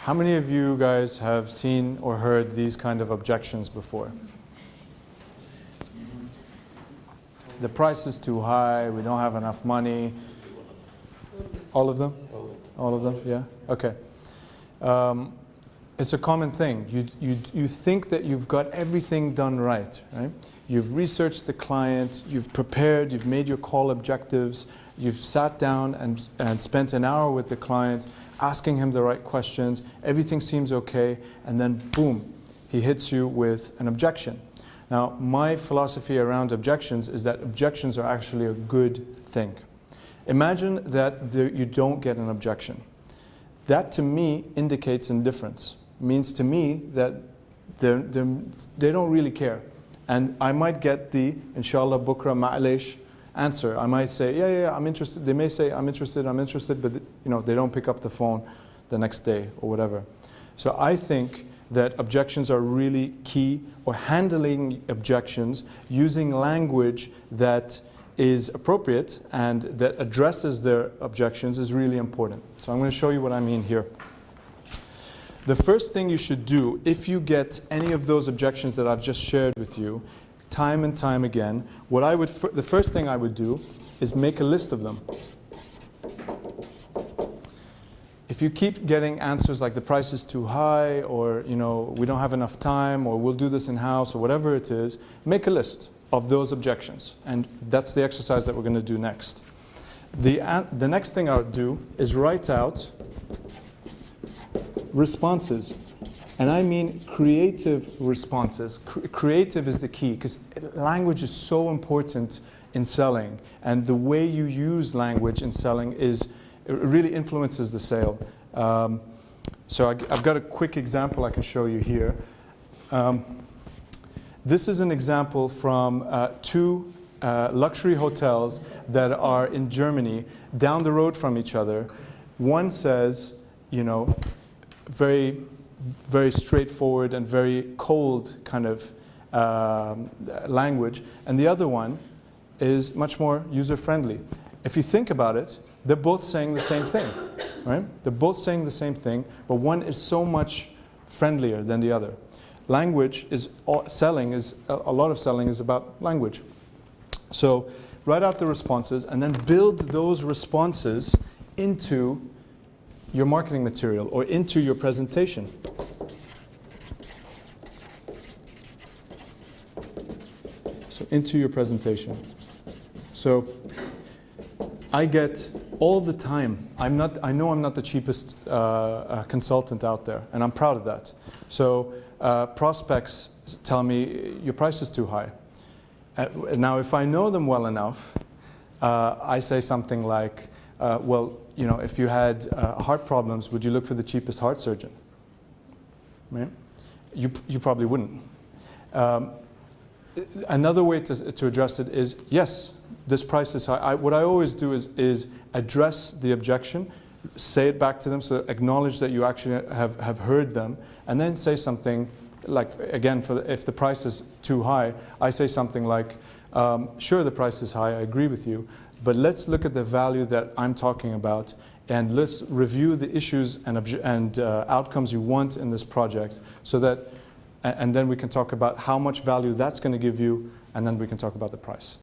How many of you guys have seen or heard these kind of objections before? The price is too high, we don't have enough money. All of them? All of them, yeah? Okay. It's a common thing. You think that you've got everything done right? You've researched the client, you've prepared, you've made your call objectives, you've sat down and spent an hour with the client, asking him the right questions, everything seems okay, and then boom, he hits you with an objection. Now, my philosophy around objections is that objections are actually a good thing. Imagine that you don't get an objection. That to me indicates indifference. Means to me that they don't really care. And I might get the, inshallah, bukra ma'alesh answer. I might say, yeah, I'm interested. They may say, I'm interested, but they don't pick up the phone the next day or whatever. So I think that objections are really key, or handling objections using language that is appropriate and that addresses their objections is really important. So I'm going to show you what I mean here. The first thing you should do if you get any of those objections that I've just shared with you, time and time again, the first thing I would do is make a list of them. If you keep getting answers like the price is too high, or we don't have enough time, or we'll do this in-house, or whatever it is, make a list of those objections. And that's the exercise that we're going to do next. The next thing I would do is write out responses. And I mean creative responses. Creative is the key, because language is so important in selling. And the way you use language in selling it really influences the sale. So I've got a quick example I can show you here. This is an example from two luxury hotels that are in Germany, down the road from each other. One says, very, very straightforward and very cold kind of language, and the other one is much more user-friendly. If you think about it, they're both saying the same thing, right? They're both saying the same thing, but one is so much friendlier than the other. Language is, a lot of selling is about language. So write out the responses and then build those responses into your marketing material or into your presentation. So into your presentation. So I get all the time, I know I'm not the cheapest consultant out there, and I'm proud of that. So prospects tell me, your price is too high. Now, if I know them well enough, I say something like, well, if you had heart problems, would you look for the cheapest heart surgeon? Right? You probably wouldn't. Another way to address it is, yes, this price is high. What I always do is address the objection, say it back to them, so acknowledge that you actually have heard them, and then say something like, again, if the price is too high, I say something like, sure, the price is high, I agree with you, but let's look at the value that I'm talking about, and let's review the issues and outcomes you want in this project, so that, and then we can talk about how much value that's going to give you, and then we can talk about the price.